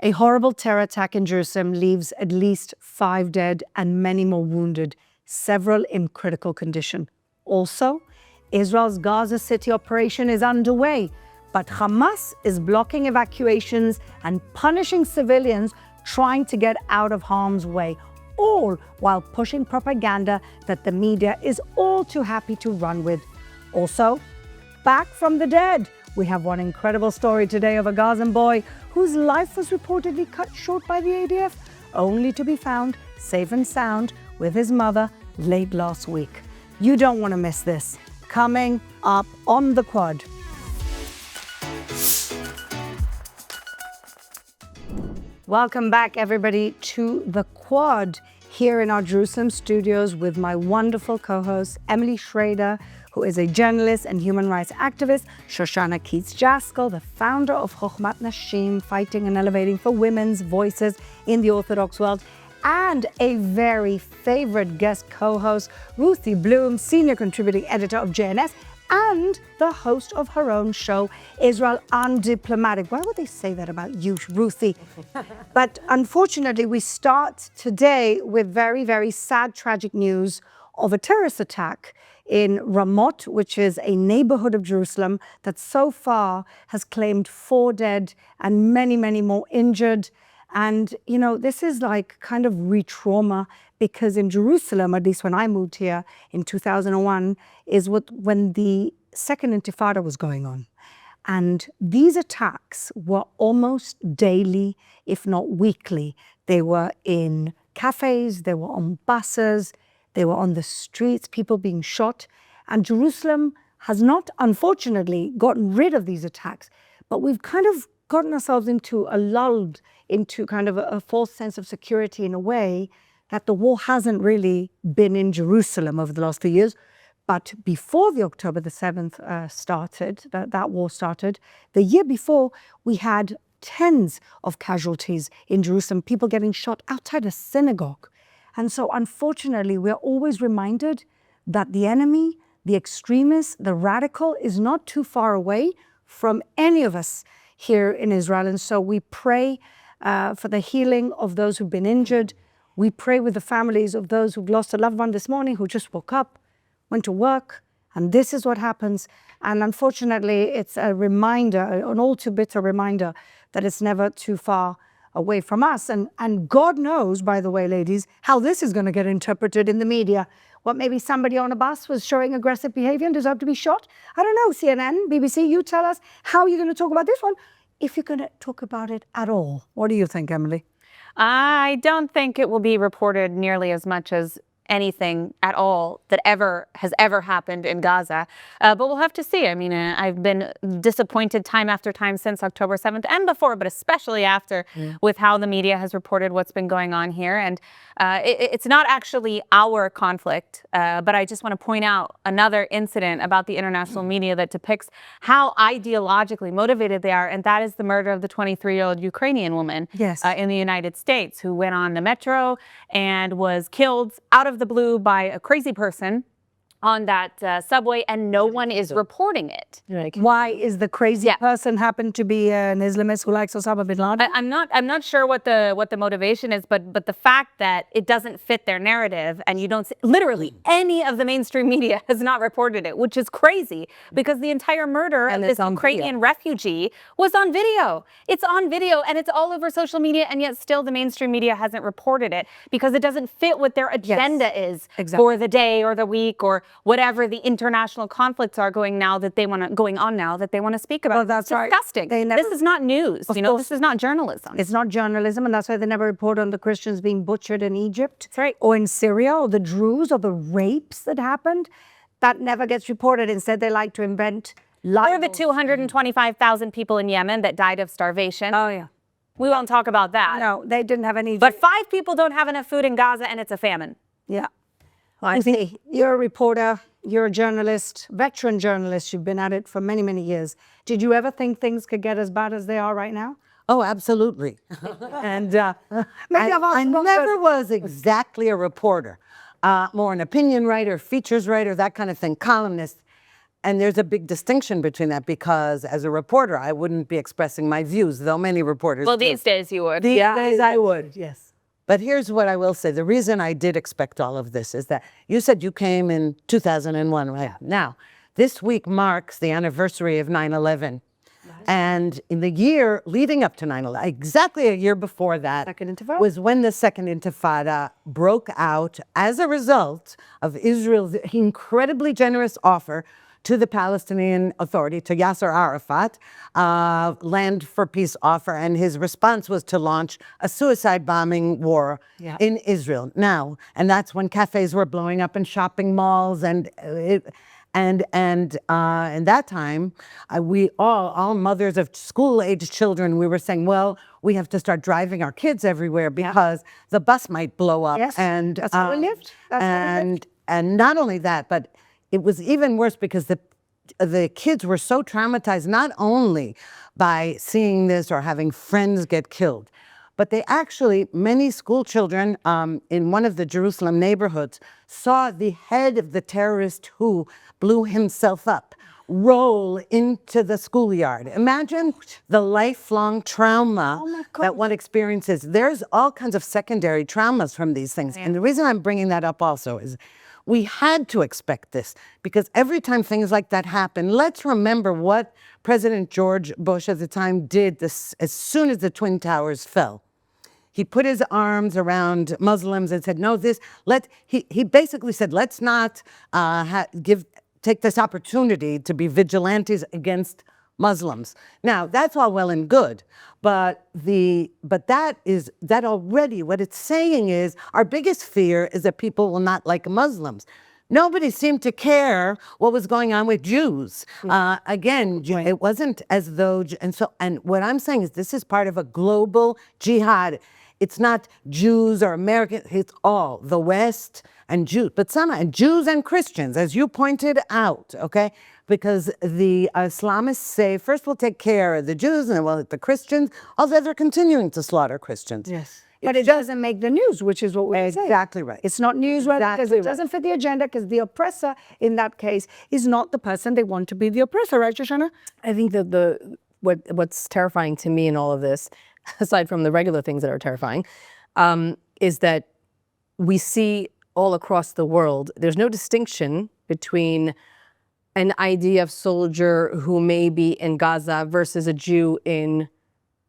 A horrible terror attack in Jerusalem leaves at least 5 dead and many more wounded, several in critical condition. Also, Israel's Gaza City operation is underway, but Hamas is blocking evacuations and punishing civilians trying to get out of harm's way, all while pushing propaganda that the media is all too happy to run with. Also, back from the dead, we have one incredible story today of a Gazan boy whose life was reportedly cut short by the IDF, only to be found safe and sound with his mother late last week. You don't want to miss this. Coming up on The Quad. Welcome back, everybody, to The Quad here in our Jerusalem studios with my wonderful co-host, Emily Schrader, who is a journalist and human rights activist, Shoshanna Keats-Jaskel, the founder of Chochmat Nashim, fighting and elevating for women's voices in the Orthodox world, and a very favorite guest co-host, Ruthie Blum, senior contributing editor of JNS, and the host of her own show, Israel Undiplomatic. Why would they say that about you, Ruthie? But unfortunately, we start today with very, very sad, tragic news of a terrorist attack in Ramot, which is a neighborhood of Jerusalem that so far has claimed 4 dead and many, many more injured. And, you know, this is like kind of re-trauma, because in Jerusalem, at least when I moved here in 2001, is when the second Intifada was going on. And these attacks were almost daily, if not weekly. They were in cafes, they were on buses, they were on the streets, people being shot. And Jerusalem has not, unfortunately, gotten rid of these attacks, but we've kind of gotten ourselves into a lull, into kind of a false sense of security in a way that the war hasn't really been in Jerusalem over the last few years. But before the October the 7th started, that war started, the year before, we had tens of casualties in Jerusalem, people getting shot outside a synagogue. And so unfortunately, we're always reminded that the enemy, the extremist, the radical is not too far away from any of us here in Israel. And so we pray for the healing of those who've been injured. We pray with the families of those who've lost a loved one this morning, who just woke up, went to work, and this is what happens. And unfortunately, it's a reminder, an all too bitter reminder, that it's never too far away from us. And God knows, by the way, ladies, how this is going to get interpreted in the media. What, maybe somebody on a bus was showing aggressive behavior and deserved to be shot? I don't know, CNN, BBC, you tell us how you're going to talk about this one, if you're going to talk about it at all. What do you think, Emily? I don't think it will be reported nearly as much as anything at all that has ever happened in Gaza. But we'll have to see. I mean, I've been disappointed time after time since October 7th and before, but especially after, with how the media has reported what's been going on here. And it's not actually our conflict, but I just want to point out another incident about the international media that depicts how ideologically motivated they are, and that is the murder of the 23-year-old Ukrainian woman in the United States, who went on the metro and was killed out of the blue by a crazy person on that subway, and no one is reporting it. Why is the crazy person happen to be an Islamist who likes Osama bin Laden? I'm not sure what the motivation is, but the fact that it doesn't fit their narrative, and you don't see, literally any of the mainstream media has not reported it, which is crazy, because the entire murder of this Ukrainian refugee was on video. It's on video, and it's all over social media, and yet still the mainstream media hasn't reported it because it doesn't fit what their agenda is for the day or the week or whatever the international conflicts are going on now that they want to speak about. Well, that's disgusting. This is not news. This is not journalism. It's not journalism, and that's why they never report on the Christians being butchered in Egypt. That's right. Or in Syria, or the Druze, or the rapes that happened. That never gets reported. Instead, they like to invent lies. Or the 225,000 people in Yemen that died of starvation. Oh, yeah. We won't talk about that. No, they didn't have any. But 5 people don't have enough food in Gaza, and it's a famine. Yeah. I see. You're a reporter, you're a journalist, veteran journalist. You've been at it for many, many years. Did you ever think things could get as bad as they are right now? Oh, absolutely. And I never was exactly a reporter, more an opinion writer, features writer, that kind of thing, columnist. And there's a big distinction between that because as a reporter, I wouldn't be expressing my views, though many reporters Well, do. these days you would. These days I would, yes. But here's what I will say. The reason I did expect all of this is that you said you came in 2001, right? Now, this week marks the anniversary of 9/11. And in the year leading up to 9/11, exactly a year before that, Second Intifada? was when the Second Intifada broke out as a result of Israel's incredibly generous offer to the Palestinian Authority, to Yasser Arafat, land for peace offer, and his response was to launch a suicide bombing war in Israel. Now, and that's when cafes were blowing up in shopping malls, and that time, we all mothers of school-aged children, we were saying, well, we have to start driving our kids everywhere because the bus might blow up. Yes, and that's how we lived. That's how we lived. And not only that, but it was even worse because the kids were so traumatized, not only by seeing this or having friends get killed, but they actually, many school children in one of the Jerusalem neighborhoods saw the head of the terrorist who blew himself up roll into the schoolyard. Imagine the lifelong trauma that one experiences. There's all kinds of secondary traumas from these things. And the reason I'm bringing that up also is we had to expect this because every time things like that happen, let's remember what President George Bush at the time did this as soon as the Twin Towers fell. He put his arms around Muslims and said, no, he basically said, let's not take this opportunity to be vigilantes against Muslims. Now, that's all well and good, but that already, what it's saying is our biggest fear is that people will not like Muslims. Nobody seemed to care what was going on with Jews. Again, it wasn't as though, and what I'm saying is this is part of a global jihad. It's not Jews or Americans, it's all the West and Jews, but and Jews and Christians, as you pointed out, okay? Because the Islamists say, first we'll take care of the Jews and then we'll hit the Christians, although they're continuing to slaughter Christians. Yes. But it doesn't make the news, which is what we're saying. Exactly right. It's not newsworthy because it doesn't fit the agenda, because the oppressor in that case is not the person they want to be the oppressor, right, Shoshana? I think that what's terrifying to me in all of this, aside from the regular things that are terrifying, is that we see all across the world, there's no distinction between an IDF soldier who may be in Gaza versus a Jew in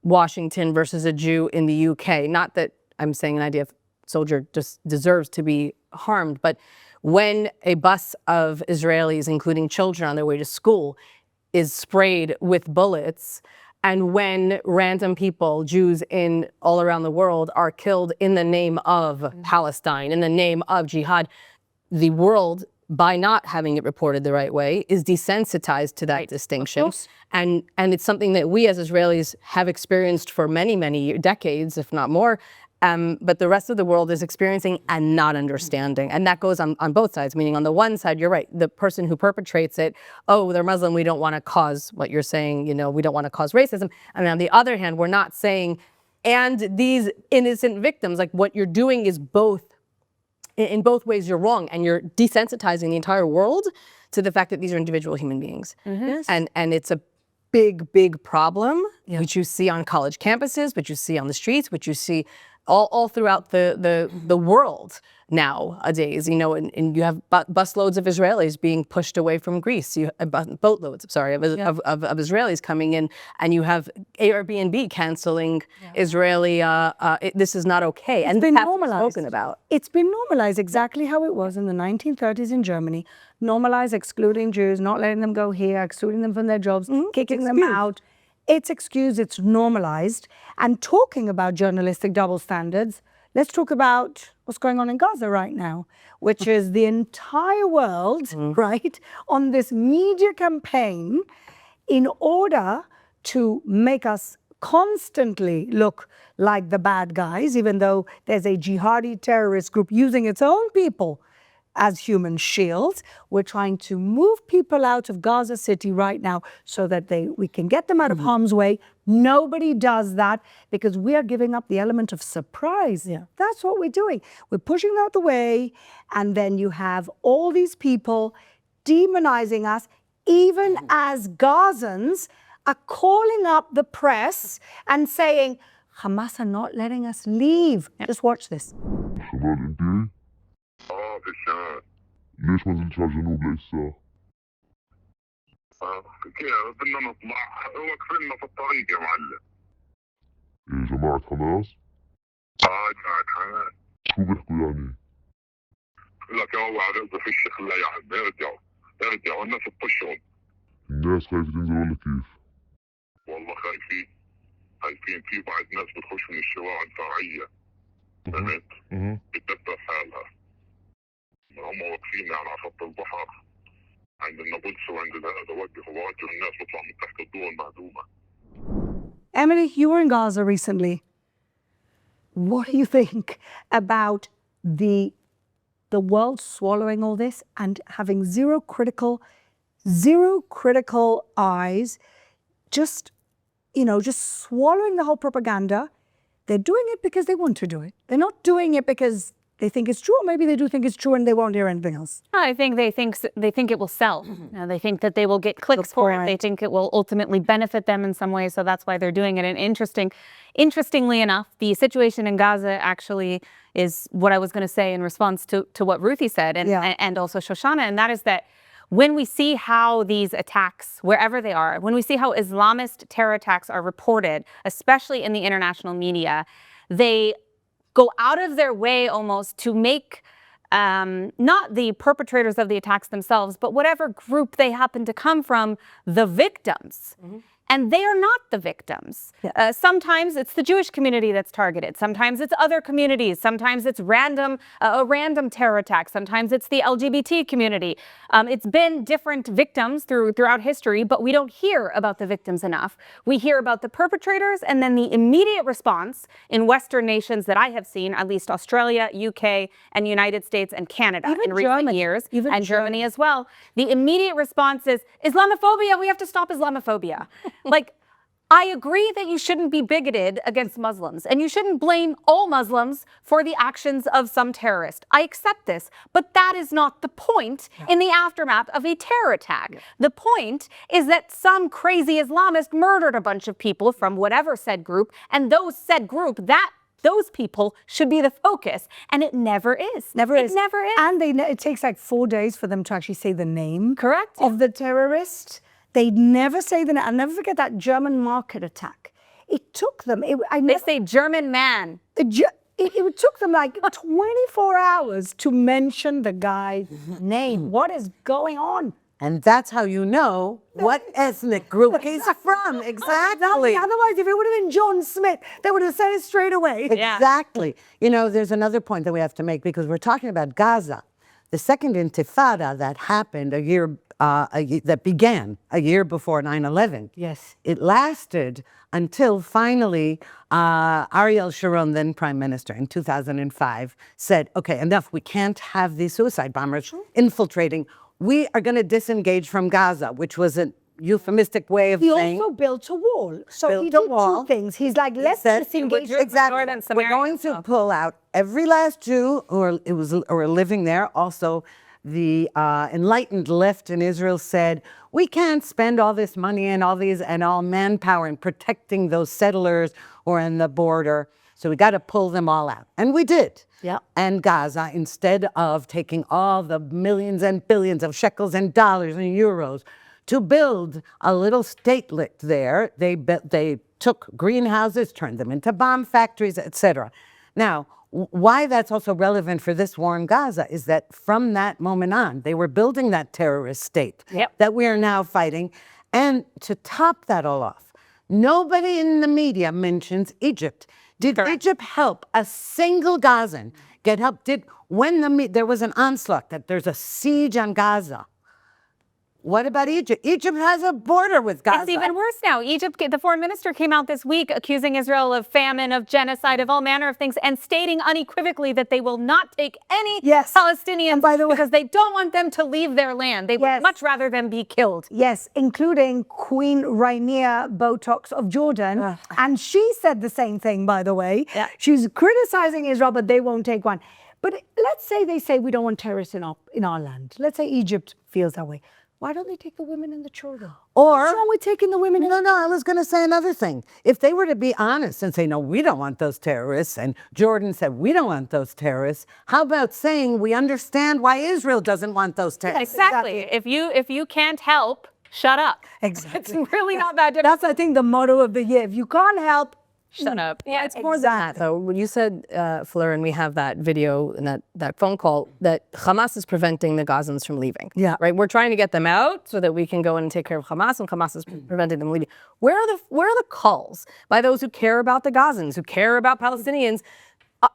Washington versus a Jew in the UK. Not that I'm saying an IDF soldier just deserves to be harmed, but when a bus of Israelis, including children on their way to school, is sprayed with bullets, and when random people, Jews all around the world, are killed in the name of Palestine, in the name of jihad, the world, by not having it reported the right way, is desensitized to that distinction. And it's something that we as Israelis have experienced for many, many decades, if not more. But the rest of the world is experiencing and not understanding. And that goes on both sides, meaning on the one side, you're right, the person who perpetrates it, oh, they're Muslim, we don't want to cause what you're saying, we don't want to cause racism. And on the other hand, we're not saying, and these innocent victims, like what you're doing is both, in both ways you're wrong, and you're desensitizing the entire world to the fact that these are individual human beings. Yes. And it's a big, big problem, which you see on college campuses, which you see on the streets, which you see all throughout the world nowadays, and you have busloads of Israelis being pushed away from Greece, boatloads, of Israelis coming in, and you have Airbnb canceling Israeli, this is not okay. It's been normalized. Spoken about. It's been normalized exactly how it was in the 1930s in Germany. Normalized excluding Jews, not letting them go here, excluding them from their jobs, kicking them out. It's excused, it's normalized. And talking about journalistic double standards, let's talk about what's going on in Gaza right now, which is the entire world, right, on this media campaign in order to make us constantly look like the bad guys, even though there's a jihadi terrorist group using its own people as human shields. We're trying to move people out of Gaza City right now so that we can get them out of harm's way. Nobody does that because we are giving up the element of surprise. That's what we're doing. We're pushing out the way, and then you have all these people demonizing us, even as Gazans are calling up the press and saying, Hamas are not letting us leave. Just watch this. شمال انتي؟ في الشمال. ليش ما نزلتش على الجنوب لسه؟ كيف بدنا نطلع هو كفلنا في الطريق يا معلم. إيه جماعة حماس؟ جماعة حماس. شو بيحكوا يعني؟ لك هو عرض في الشيخ لا يعني يرجعوا الناس تطشهم. الناس خايفة تنزل ولا كيف؟ والله خايفين في بعض ناس بتخش من الشوارع الفرعية. فهمت؟ بتدبر حالها. هم واقفين على خط البحر عند النابلس وعند هذا وجهوا الناس بتطلع من تحت الدول المهدومة. Emily, you were in Gaza recently. What do you think about the world swallowing all this and having zero critical eyes, just swallowing the whole propaganda? They're doing it because they want to do it. They're not doing it because they think it's true, or maybe they do think it's true and they won't hear anything else. I think they think it will sell. They think that they will get clicks for it. They think it will ultimately benefit them in some way, so that's why they're doing it. And interestingly enough, the situation in Gaza actually is what I was going to say in response to what Ruthie said and also Shoshanna, and that is that when we see how these attacks, wherever they are, when we see how Islamist terror attacks are reported, especially in the international media, they go out of their way almost to make not the perpetrators of the attacks themselves, but whatever group they happen to come from, the victims. And they are not the victims. Sometimes it's the Jewish community that's targeted. Sometimes it's other communities. Sometimes it's a random terror attack. Sometimes it's the LGBT community. It's been different victims throughout history, but we don't hear about the victims enough. We hear about the perpetrators and then the immediate response in Western nations that I have seen, at least Australia, UK, and United States and Canada in recent years, and Germany as well. The immediate response is Islamophobia. We have to stop Islamophobia. Like, I agree that you shouldn't be bigoted against Muslims and you shouldn't blame all Muslims for the actions of some terrorist. I accept this, but that is not the point in the aftermath of a terror attack. The point is that some crazy Islamist murdered a bunch of people from whatever said group, and those people should be the focus, and it never is. It never is. And it takes like 4 days for them to actually say the name Correct. of the terrorist. They never say the name. I'll never forget that German market attack. It took them. They say German man. It took them like 24 hours to mention the guy's name. What is going on? And that's how you know what ethnic group he's from. Exactly. Otherwise, if it would have been John Smith, they would have said it straight away. Exactly. You know, there's another point that we have to make because we're talking about Gaza. The second intifada that happened that began a year before 9/11. Yes. It lasted until finally Ariel Sharon, then Prime Minister, in 2005, said, okay, enough. We can't have these suicide bombers infiltrating. We are going to disengage from Gaza, which was a euphemistic way of saying. He also built a wall. So he did two things. He's like, let's disengage. Exactly. We're going to pull out every last Jew who were living there. Also, the enlightened left in Israel said, we can't spend all this money and all manpower in protecting those settlers or in the border. So we got to pull them all out. And we did. Yeah. And Gaza, instead of taking all the millions and billions of shekels and dollars and euros to build a little statelet there, they took greenhouses, turned them into bomb factories, etc. Now, why that's also relevant for this war in Gaza is that from that moment on, they were building that terrorist state that we are now fighting. And to top that all off, nobody in the media mentions Egypt. Did Egypt help a single Gazan get help? When there was an onslaught, that there's a siege on Gaza, what about Egypt? Egypt has a border with Gaza. It's even worse now. Egypt, the foreign minister came out this week accusing Israel of famine, of genocide, of all manner of things, and stating unequivocally that they will not take any Palestinians because they don't want them to leave their land. They would much rather them be killed. Yes, including Queen Rainier Botox of Jordan. And she said the same thing, by the way. She's criticizing Israel, but they won't take one. But let's say they say we don't want terrorists in our land. Let's say Egypt feels that way. why don't they take the women and the children? Or, What's wrong with taking the women and no, I was going to say another thing. If they were to be honest and say, no, we don't want those terrorists, and Jordan said, we don't want those terrorists, how about saying we understand why Israel doesn't want those terrorists? Exactly. If you can't help, shut up. Exactly. It's really not that difficult. That's, I think, the motto of the year. If you can't help, Shut up. Yeah, it's more than that, though. When you said, Fleur, and we have that video and that phone call, that Hamas is preventing the Gazans from leaving. Yeah. Right? We're trying to get them out so that we can go in and take care of Hamas, and Hamas is preventing them leaving. Where are the calls by those who care about the Gazans, who care about Palestinians,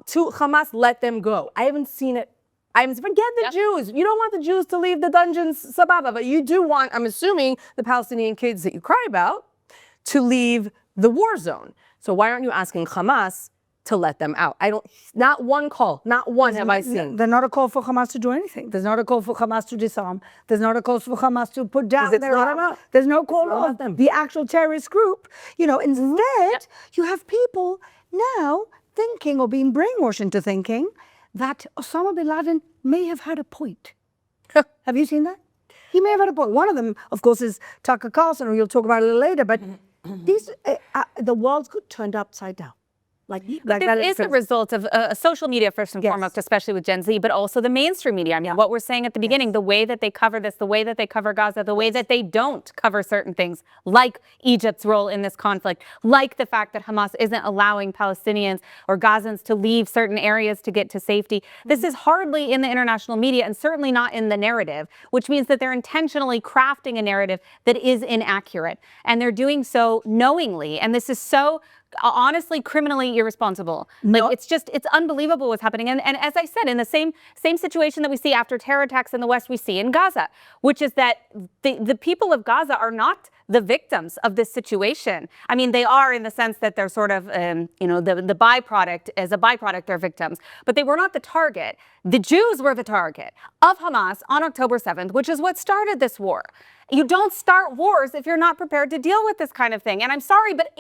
to Hamas, let them go? I haven't seen it. Forget the Jews. You don't want the Jews to leave the dungeons, Sababa, but you do want, I'm assuming, the Palestinian kids that you cry about to leave the war zone. So why aren't you asking Hamas to let them out? Not one call, not one have I seen. there's not a call for Hamas to do anything. There's not a call for Hamas to disarm. There's not a call for Hamas to put down it's their not arms. about- There's no call not of them. the actual terrorist group. Instead, you have people now thinking or being brainwashed into thinking that Osama bin Laden may have had a point. Have you seen that? He may have had a point. One of them, of course, is Tucker Carlson, who you'll talk about a little later, but the world's turned upside down. This is the result of social media, first and foremost, especially with Gen Z, but also the mainstream media. I mean, what we're saying at the beginning, the way that they cover this, the way that they cover Gaza, the way that they don't cover certain things, like Egypt's role in this conflict, like the fact that Hamas isn't allowing Palestinians or Gazans to leave certain areas to get to safety. This is hardly in the international media and certainly not in the narrative, which means that they're intentionally crafting a narrative that is inaccurate. And they're doing so knowingly. And this is so honestly criminally irresponsible. It's unbelievable what's happening. And as I said, in the same situation that we see after terror attacks in the West, we see in Gaza, which is that the people of Gaza are not the victims of this situation. I mean, they are in the sense that they're sort of, the byproduct, as a byproduct, they're victims, but they were not the target. The Jews were the target of Hamas on October 7th, which is what started this war. You don't start wars if you're not prepared to deal with this kind of thing. And I'm sorry, but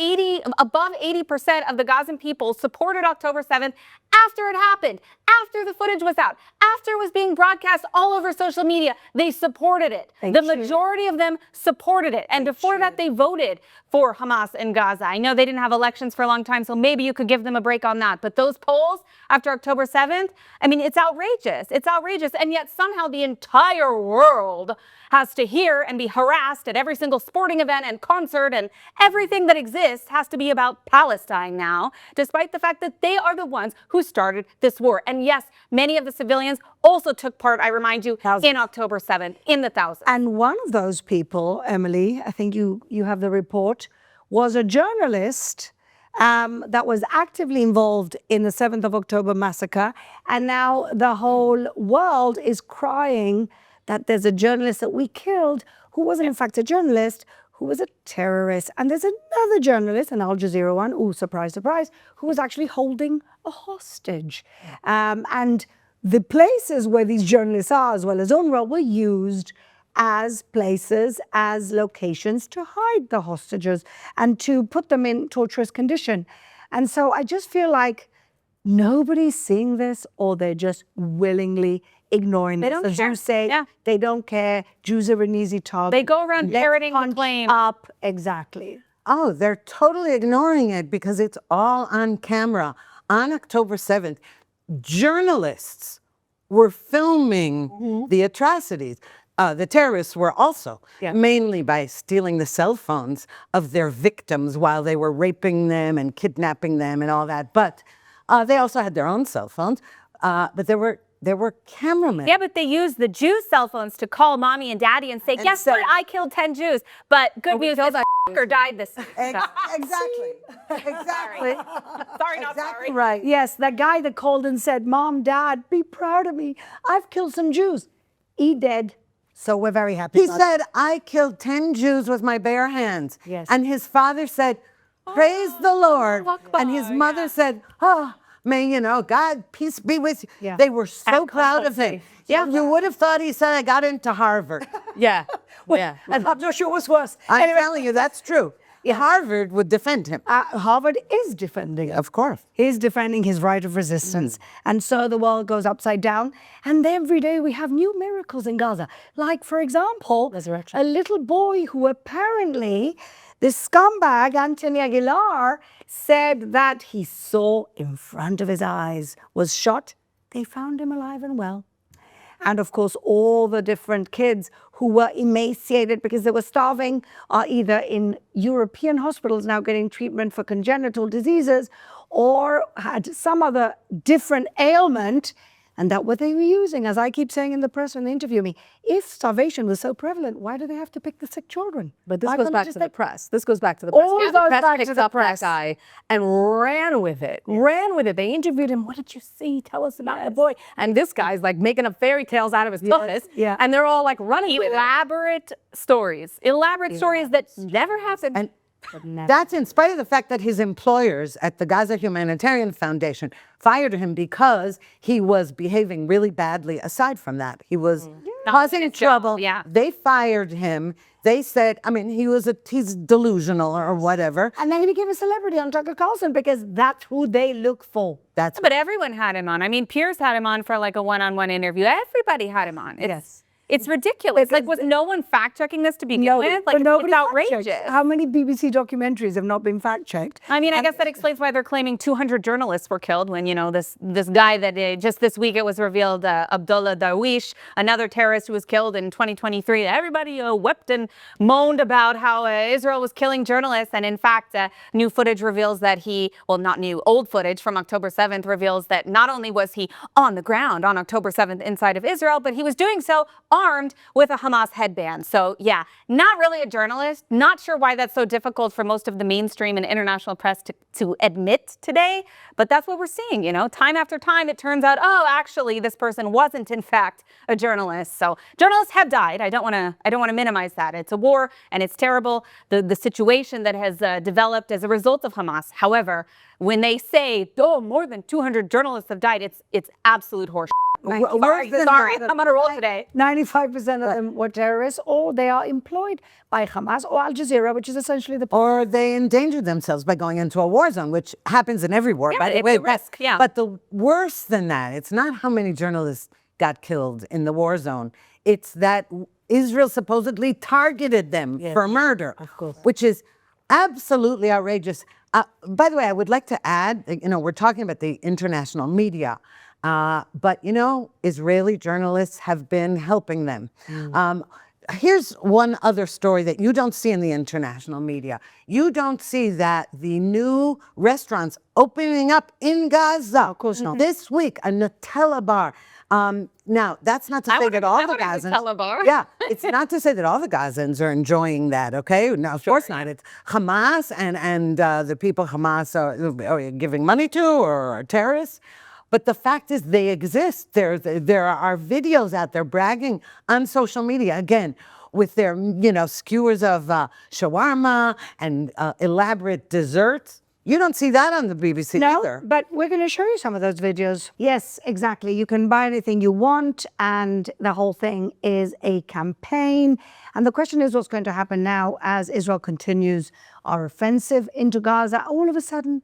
above 80% of the Gazan people supported October 7th after it happened, after the footage was out, after it was being broadcast all over social media. They supported it. The majority of them supported it. And before that, they voted for Hamas in Gaza. I know they didn't have elections for a long time, so maybe you could give them a break on that. But those polls after October 7th, I mean, it's outrageous. It's outrageous. And yet somehow the entire world has to hear and be harassed at every single sporting event and concert, and everything that exists has to be about Palestine now, despite the fact that they are the ones who started this war. And yes, many of the civilians also took part, I remind you, in October 7th, in the thousands. And one of those people, Emily, I think you have the report, was a journalist that was actively involved in the 7th of October massacre. And now the whole world is crying that there's a journalist that we killed who wasn't in fact a journalist, who was a terrorist. And there's another journalist, an Al Jazeera one, ooh, surprise, surprise, who was actually holding a hostage. And the places where these journalists are, as well as UNRWA, were used as places, as locations to hide the hostages and to put them in torturous condition. And so I just feel like nobody's seeing this, or they're just willingly ignoring They this. don't As care. you say, they don't care. Jews are an easy target. They go around parroting the punch claim. up. Exactly. Oh, they're totally ignoring it because it's all on camera. On October 7th, journalists were filming the atrocities. The terrorists were also, mainly by stealing the cell phones of their victims while they were raping them and kidnapping them and all that. But they also had their own cell phones. But there were cameramen. Yeah, but they used the Jews' cell phones to call mommy and daddy and say, guess what? I killed 10 Jews. But good news, this fucker died this. Exactly. Exactly. Sorry, not sorry. Right. Yes, that guy that called and said, Mom, Dad, be proud of me. I've killed some Jews. He dead. So we're very happy. He said, I killed 10 Jews with my bare hands. Yes. And his father said, praise the Lord. And his mother said, may, God, peace be with you. Yeah. They were so proud of him. Yeah. You would have thought he said, I got into Harvard. Yeah. And I'm not sure what's worse. I'm telling you, that's true. Harvard would defend him. Harvard is defending him. Of course. He's defending his right of resistance. And so the world goes upside down. And every day we have new miracles in Gaza. Like, for example, Resurrection. a little boy who apparently, this scumbag, Anthony Aguilar, said that he saw in front of his eyes, was shot. They found him alive and well. And of course, all the different kids who were emaciated because they were starving are either in European hospitals now getting treatment for congenital diseases or had some other different ailment. And that what they were using, as I keep saying in the press when they interview me, if starvation was so prevalent, why do they have to pick the sick children? But this Why goes can't back they to just the take- press. This goes back to the press. All Yeah, goes the press back to picked the up press. that guy and ran with it. Ran with it. They interviewed him. What did you see? Tell us about the boy. And this guy's like making up fairy tales out of his toughness. yeah. And they're all like running with it. Elaborate stories that never happened. And that's in spite of the fact that his employers at the Gaza Humanitarian Foundation fired him because he was behaving really badly. Aside from that, he was causing trouble. yeah. They fired him. They said, I mean, he's delusional or whatever. And then he became a celebrity on Tucker Carlson because that's who they look for. That's But everyone had him on. I mean, Piers had him on for like a one-on-one interview. Everybody had him on. It's ridiculous. Like, was no one fact-checking this to begin with? Like, but nobody it's fact-checked. outrageous. How many BBC documentaries have not been fact-checked? I mean, I guess that explains why they're claiming 200 journalists were killed when, you know, this guy that just this week it was revealed, Abdullah Darwish, another terrorist who was killed in 2023. Everybody wept and moaned about how Israel was killing journalists. And in fact, new footage reveals that not new, old footage from October 7th reveals that not only was he on the ground on October 7th inside of Israel, but he was doing so armed with a Hamas headband. So yeah, not really a journalist. Not sure why that's so difficult for most of the mainstream and international press to admit today, but that's what we're seeing, you know, time after time. It turns out, oh, actually this person wasn't in fact a journalist. So journalists have died. I don't want to minimize that. It's a war and it's terrible. The situation that has developed as a result of Hamas. However, when they say, oh, more than 200 journalists have died, it's absolute horseshit. Sorry, I'm on a roll today. 95% of them were terrorists, or they are employed by Hamas or Al Jazeera, which is essentially the... Or they endanger themselves by going into a war zone, which happens in every war, by the it's way. a risk, yeah. But the worse than that, it's not how many journalists got killed in the war zone. It's that Israel supposedly targeted them for murder, which is absolutely outrageous. By the way, I would like to add, you know, we're talking about the international media. But, you know, Israeli journalists have been helping them. Here's one other story that you don't see in the international media. You don't see that the new restaurants opening up in Gaza. Of course not. This week, a Nutella bar. Now, that's not to say that all the Gazans... Nutella bar. Yeah, it's not to say that all the Gazans are enjoying that, okay? No, of course not. It's Hamas and the people Hamas are giving money to or are terrorists. But the fact is they exist. There are videos out there bragging on social media, again, with their, you know, skewers of shawarma and elaborate desserts. You don't see that on the BBC either. But we're going to show you some of those videos. Yes, exactly. You can buy anything you want, and the whole thing is a campaign. And the question is what's going to happen now as Israel continues our offensive into Gaza. All of a sudden,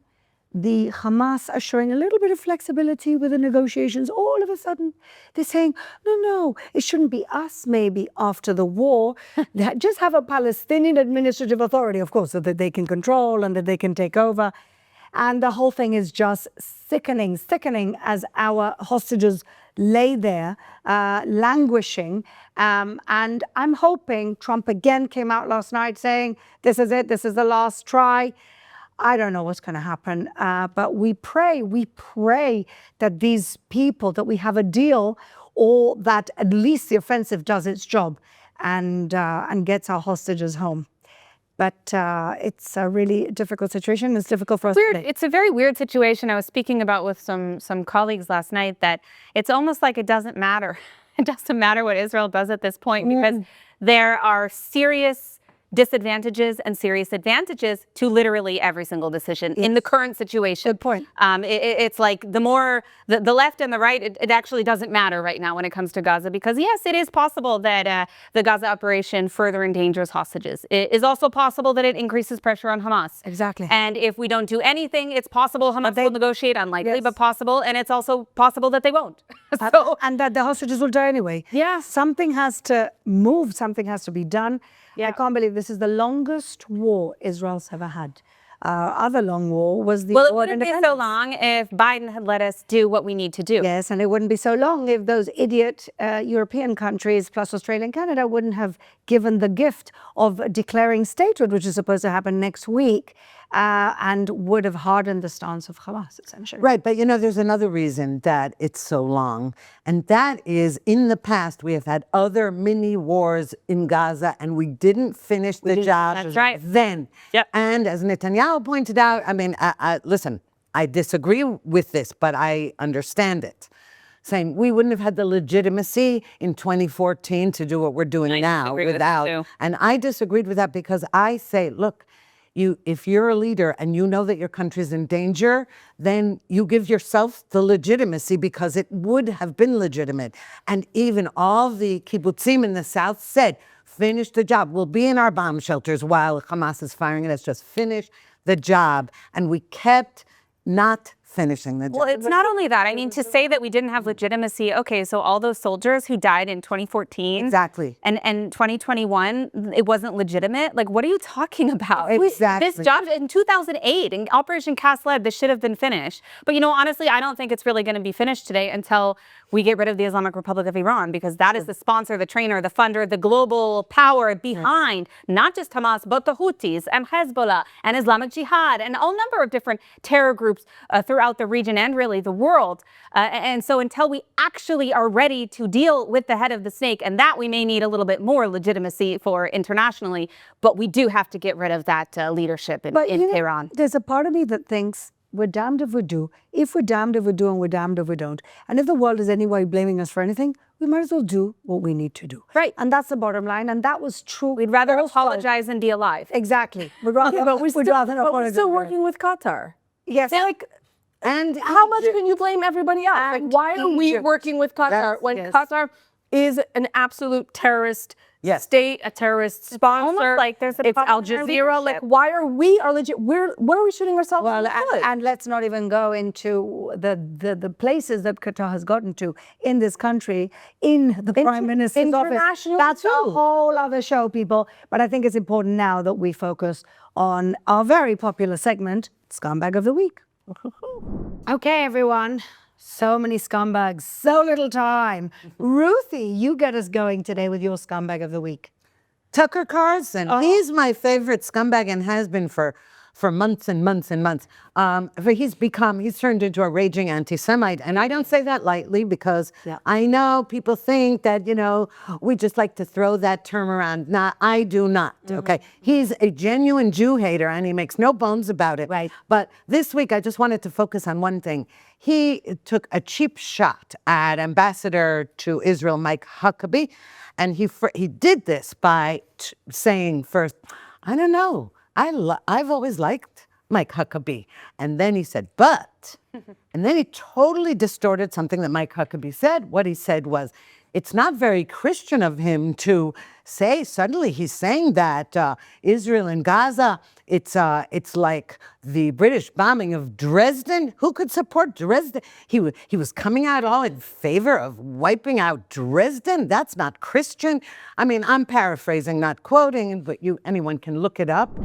the Hamas are showing a little bit of flexibility with the negotiations. All of a sudden, they're saying, no, it shouldn't be us maybe after the war. Just have a Palestinian administrative authority, of course, so that they can control and that they can take over. And the whole thing is just sickening as our hostages lay there languishing. And I'm hoping Trump again came out last night saying, this is it, this is the last try. I don't know what's going to happen, but we pray that these people, that we have a deal, or that at least the offensive does its job and gets our hostages home. But it's a really difficult situation. It's difficult for us today. It's a very weird situation. I was speaking about with some colleagues last night that it's almost like it doesn't matter. It doesn't matter what Israel does at this point because there are serious disadvantages and serious advantages to literally every single decision in the current situation. Good point. It's like the left and the right, it actually doesn't matter right now when it comes to Gaza, because yes, it is possible that the Gaza operation further endangers hostages. It is also possible that it increases pressure on Hamas. Exactly. And if we don't do anything, it's possible Hamas will negotiate, unlikely, but possible. And it's also possible that they won't. And that the hostages will die anyway. Yeah. Something has to move. Something has to be done. Yeah. I can't believe this is the longest war Israel's ever had. Other long war was the Well, it war of wouldn't be so independence. long if Biden had let us do what we need to do. Yes, and it wouldn't be so long if those idiot European countries, plus Australia and Canada, wouldn't have given the gift of declaring statehood, which is supposed to happen next week, and would have hardened the stance of Hamas, essentially. Right, but there's another reason that it's so long, and that is in the past we have had other mini wars in Gaza, and we didn't finish the job That's right. then. Yep. And as Netanyahu pointed out, I mean, listen, I disagree with this, but I understand it. Saying we wouldn't have had the legitimacy in 2014 to do what we're doing now disagree with without. that too. And I disagreed with that because I say, look, if you're a leader and you know that your country's in danger, then you give yourself the legitimacy because it would have been legitimate. And even all the kibbutzim in the south said, finish the job. We'll be in our bomb shelters while Hamas is firing at us. Just finish the job. And we kept not finishing the job. Well, it's not only that. I mean, to say that we didn't have legitimacy, okay, so all those soldiers who died in 2014 Exactly. and 2021, it wasn't legitimate. Like, what are you talking about? Exactly. This job in 2008, in Operation Cast Lead, this should have been finished. But, honestly, I don't think it's really going to be finished today until we get rid of the Islamic Republic of Iran, because that is the sponsor, the trainer, the funder, the global power behind not just Hamas, but the Houthis and Hezbollah and Islamic Jihad and a whole number of different terror groups throughout the region and really the world. And so until we actually are ready to deal with the head of the snake, and that we may need a little bit more legitimacy for internationally, but we do have to get rid of that leadership in Iran. There's a part of me that thinks we're damned if we do. If we're damned if we do, and we're damned if we don't. And if the world is anyway blaming us for anything, we might as well do what we need to do. Right. And that's the bottom line. And that was true. We'd rather apologize and be alive. Exactly. We'd rather, But we're apologize. still working with Qatar. Yes. And How much can you blame everybody else? Like, And why are we Egypt. working with Qatar when Qatar is an absolute terrorist state, a terrorist sponsor? Almost like there's a it's problem Al in our Jazeera. Like, leadership. why are we legit? What are we shooting ourselves in the foot? And let's not even go into the places that Qatar has gotten to in this country, in the Prime Minister's office. international That's a too. whole other show, people. But I think it's important now that we focus on our very popular segment, Scumbag of the Week. Okay, everyone. So many scumbags, so little time. Ruthie, you get us going today with your Scumbag of the Week. Tucker Carlson, he's my favorite scumbag and has been for months and months and months. He's turned into a raging anti-Semite. And I don't say that lightly because I know people think that, we just like to throw that term around. Nah, I do not, okay? He's a genuine Jew hater and he makes no bones about it. Right. But this week, I just wanted to focus on one thing. He took a cheap shot at Ambassador to Israel, Mike Huckabee, and he did this by saying first, I don't know, I've always liked Mike Huckabee. And then he said, but, and then he totally distorted something that Mike Huckabee said. What he said was, it's not very Christian of him to say, suddenly he's saying that Israel and Gaza, it's like the British bombing of Dresden. Who could support Dresden? He was coming out all in favor of wiping out Dresden. That's not Christian. I mean, I'm paraphrasing, not quoting, but anyone can look it up.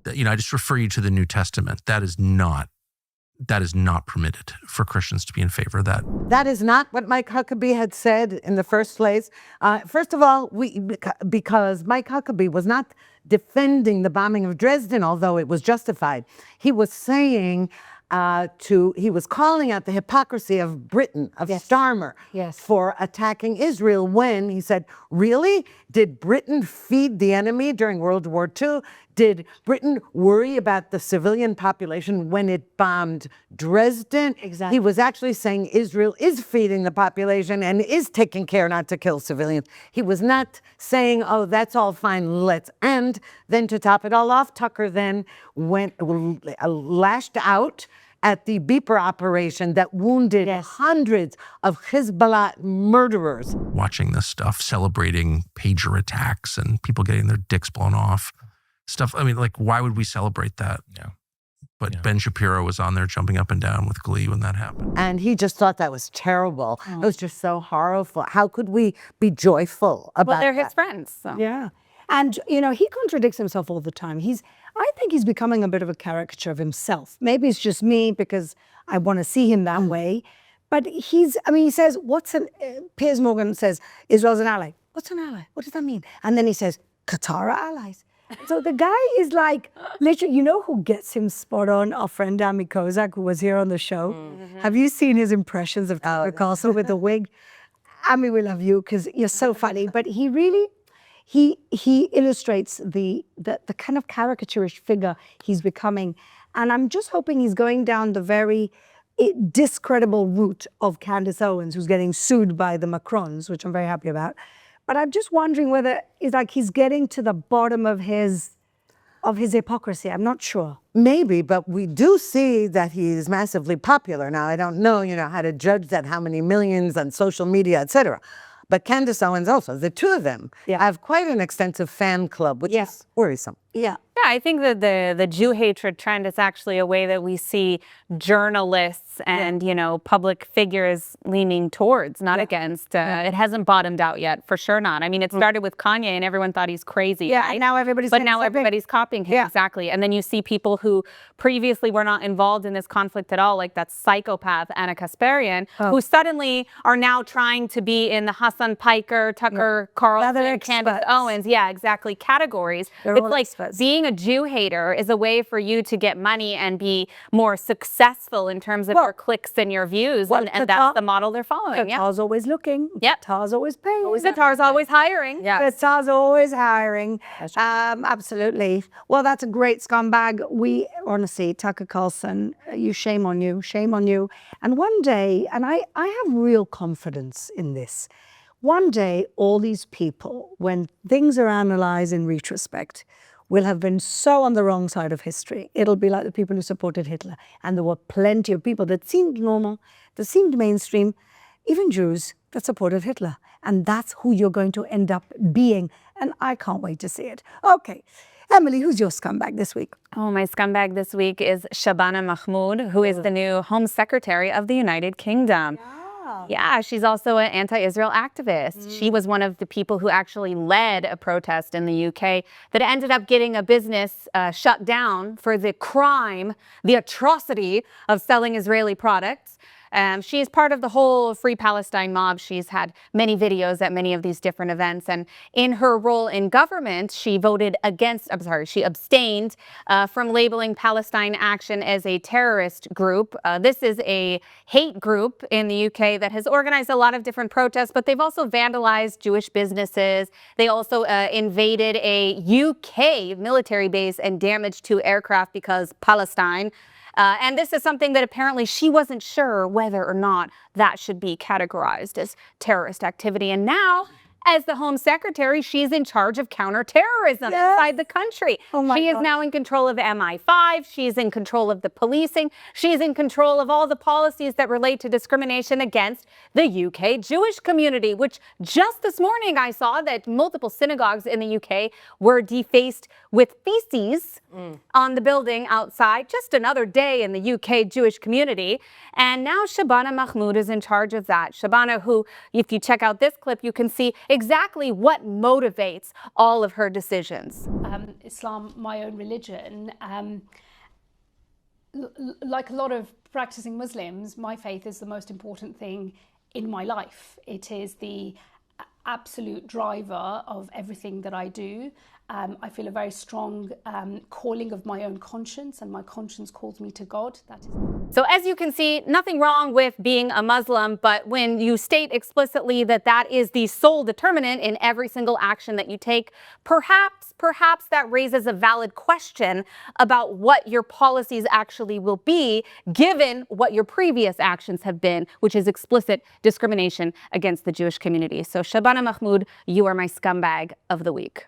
I just refer you to the New Testament. That is not permitted for Christians to be in favor of that. That is not what Mike Huckabee had said in the first place. First of all, because Mike Huckabee was not defending the bombing of Dresden, although it was justified. He was saying, he was calling out the hypocrisy of Britain, of Starmer, for attacking Israel when he said, really? Did Britain feed the enemy during World War II? Did Britain worry about the civilian population when it bombed Dresden? Exactly. He was actually saying Israel is feeding the population and is taking care not to kill civilians. He was not saying, oh, that's all fine, let's end. Then to top it all off, Tucker then lashed out at the beeper operation that wounded hundreds of Hezbollah murderers. Watching this stuff, celebrating pager attacks and people getting their dicks blown off. Stuff, I mean, like, why would we celebrate that? Yeah. But Ben Shapiro was on there jumping up and down with glee when that happened. And he just thought that was terrible. It was just so horrible. How could we be joyful about Well, they're that? his friends. So. Yeah. And, you know, he contradicts himself all the time. I think he's becoming a bit of a caricature of himself. Maybe it's just me because I want to see him that way. But he says, Piers Morgan says, Israel's an ally. What's an ally? What does that mean? And then he says, Qatar are allies. So the guy is like, literally, you know who gets him spot on? Our friend Amy Kozak, who was here on the show. Have you seen his impressions of Tucker Carlson with the wig? Amy, we love you because you're so funny. But he really, he illustrates the kind of caricaturish figure he's becoming. And I'm just hoping he's going down the very discreditable route of Candace Owens, who's getting sued by the Macrons, which I'm very happy about. But I'm just wondering whether it's like he's getting to the bottom of his hypocrisy. I'm not sure. Maybe, but we do see that he's massively popular. Now, I don't know, how to judge that, how many millions on social media, etc. But Candace Owens also, the two of them have quite an extensive fan club, which is worrisome. Yeah. Yeah, I think that the Jew hatred trend is actually a way that we see journalists and, public figures leaning towards, not against. It hasn't bottomed out yet, for sure not. I mean, it started with Kanye and everyone thought he's crazy. Yeah, right? and now everybody's copying him. Yeah. Exactly. And then you see people who previously were not involved in this conflict at all, like that psychopath, Anna Kasparian, who suddenly are now trying to be in the Hassan Piker, Tucker Carlson, Candace Owens. Yeah, exactly. Categories. It's like being a Jew hater is a way for you to get money and be more successful in terms of your clicks and your views. And that's the model they're following. Qatar's always looking. Yep. Qatar's always paying. Qatar's always hiring. Yeah. Qatar's always hiring. Absolutely. Well, that's a great scumbag. We, honestly, Tucker Carlson, shame on you. Shame on you. And one day, and I have real confidence in this, one day all these people, when things are analyzed in retrospect, will have been so on the wrong side of history. It'll be like the people who supported Hitler. And there were plenty of people that seemed normal, that seemed mainstream, even Jews that supported Hitler. And that's who you're going to end up being. And I can't wait to see it. Okay. Emily, who's your scumbag this week? Oh, my scumbag this week is Shabana Mahmoud, who is the new Home Secretary of the United Kingdom. Yeah, she's also an anti-Israel activist. She was one of the people who actually led a protest in the UK that ended up getting a business shut down for the crime, the atrocity of selling Israeli products. She is part of the whole Free Palestine mob. She's had many videos at many of these different events. And in her role in government, she abstained from labeling Palestine Action as a terrorist group. This is a hate group in the UK that has organized a lot of different protests, but they've also vandalized Jewish businesses. They also invaded a UK military base and damaged 2 aircraft because Palestine. And this is something that apparently she wasn't sure whether or not that should be categorized as terrorist activity. And now, as the Home Secretary, she's in charge of counterterrorism inside the country. She is now in control of MI5. She's in control of the policing. She's in control of all the policies that relate to discrimination against the UK Jewish community, which just this morning I saw that multiple synagogues in the UK were defaced with feces on the building outside. Just another day in the UK Jewish community. And now Shabana Mahmoud is in charge of that. Shabana, who, if you check out this clip, you can see exactly what motivates all of her decisions. Islam, my own religion, like a lot of practicing Muslims, my faith is the most important thing in my life. It is the absolute driver of everything that I do. I feel a very strong calling of my own conscience, and my conscience calls me to God. That is. So as you can see, nothing wrong with being a Muslim, but when you state explicitly that that is the sole determinant in every single action that you take, perhaps that raises a valid question about what your policies actually will be, given what your previous actions have been, which is explicit discrimination against the Jewish community. So Shabana Mahmoud, you are my scumbag of the week.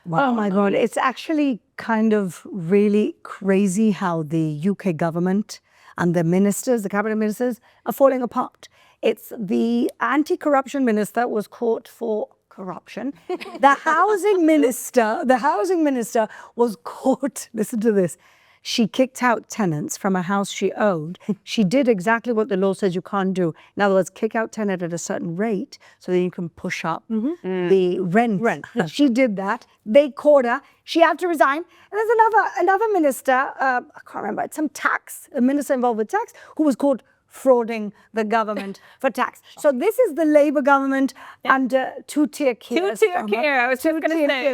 Wow. Oh my God, it's actually kind of really crazy how the UK government and the ministers, the cabinet ministers, are falling apart. It's the anti-corruption minister was caught for corruption. The housing minister was caught, listen to this, she kicked out tenants from a house she owned. She did exactly what the law says you can't do. In other words, kick out tenant at a certain rate so that you can push up the rent. She did that. They caught her. She had to resign. And there's another minister, I can't remember, a minister involved with tax, who was caught frauding the government for tax. So this is the Labour government under two-tier Keir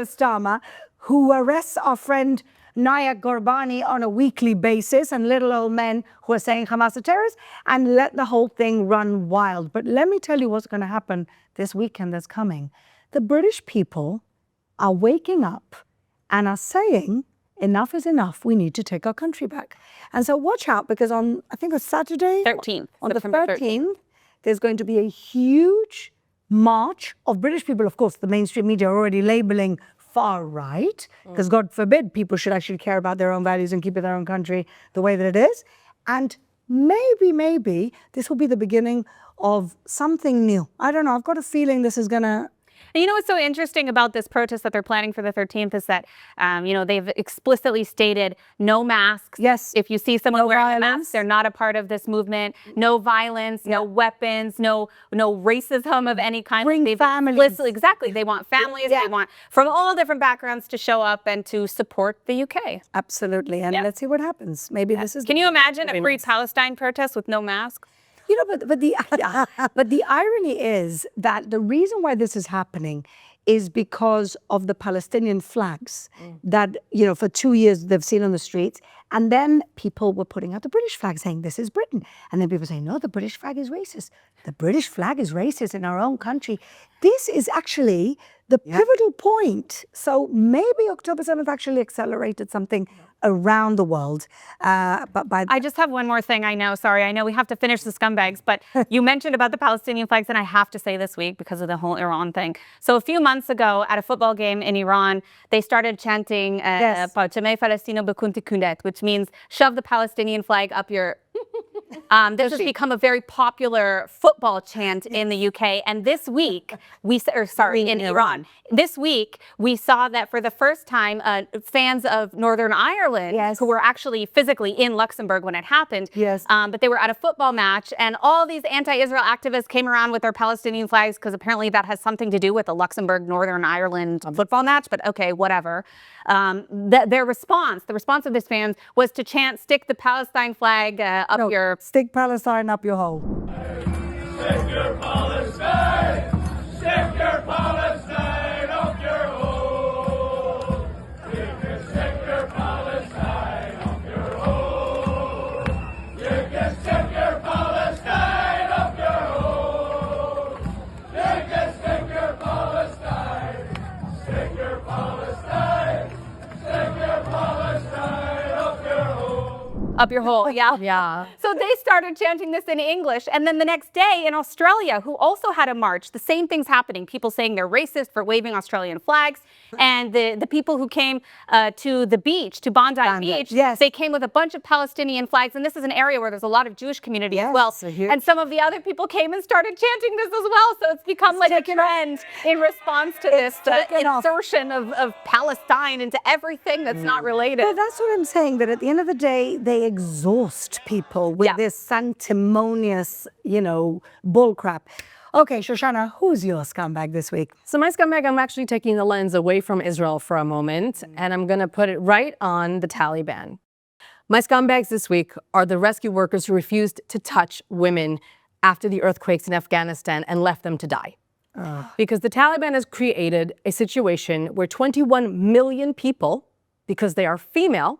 Starmer, who arrests our friend Naya Gorbani on a weekly basis, and little old men who are saying Hamas are terrorists, and let the whole thing run wild. But let me tell you what's going to happen this weekend that's coming. The British people are waking up and are saying, enough is enough, we need to take our country back. And so watch out, because on, I think it's Saturday, 13th, on the September 13th, there's going to be a huge march of British people. Of course, the mainstream media are already labeling far right, because God forbid people should actually care about their own values and keep their own country the way that it is. And maybe this will be the beginning of something new. I don't know. I've got a feeling this is going to... And you know what's so interesting about this protest that they're planning for the 13th is that, they've explicitly stated no masks. Yes. If you see someone wearing a mask, they're not a part of this movement. No violence, no weapons, no racism of any kind. Bring families. Exactly. They want families. They want from all different backgrounds to show up and to support the UK. Absolutely. And let's see what happens. Maybe this is... Can you imagine a free Palestine protest with no masks? You know, but the irony is that the reason why this is happening is because of the Palestinian flags that, for 2 years they've seen on the streets. And then people were putting out the British flag saying, this is Britain. And then people say, no, the British flag is racist. The British flag is racist in our own country. This is actually the pivotal point. So maybe October 7th actually accelerated something around the world. I just have one more thing. I know we have to finish the scumbags, but you mentioned about the Palestinian flags, and I have to say this week because of the whole Iran thing. So a few months ago at a football game in Iran, they started chanting which means shove the Palestinian flag up your... This has become a very popular football chant in the UK. And this week, in Iran. This week, we saw that for the first time, fans of Northern Ireland, who were actually physically in Luxembourg when it happened, but they were at a football match, and all these anti-Israel activists came around with their Palestinian flags, because apparently that has something to do with the Luxembourg-Northern Ireland football match, but okay, whatever. The response of these fans was to chant, stick the Palestine flag up your... Stick Palestine up your hole. Stick your Palestine! Stick your Palestine up your hole! You can stick your Palestine up your hole! You can stick your Palestine up your hole! You can stick your Palestine! Stick your Palestine! Stick your Palestine up your hole! Up your hole, yeah. So they started chanting this in English, and then the next day in Australia, who also had a march, the same thing's happening. People saying they're racist for waving Australian flags, and the people who came to the beach, to Bondi Beach, they came with a bunch of Palestinian flags, and this is an area where there's a lot of Jewish community as well. And some of the other people came and started chanting this as well, so it's become like a trend in response to this insertion of Palestine into everything that's not related. But that's what I'm saying, that at the end of the day, they exhaust people with this sanctimonious, bullcrap. Okay, Shoshanna, who's your scumbag this week? So my scumbag, I'm actually taking the lens away from Israel for a moment, and I'm going to put it right on the Taliban. My scumbags this week are the rescue workers who refused to touch women after the earthquakes in Afghanistan and left them to die. Because the Taliban has created a situation where 21 million people, because they are female,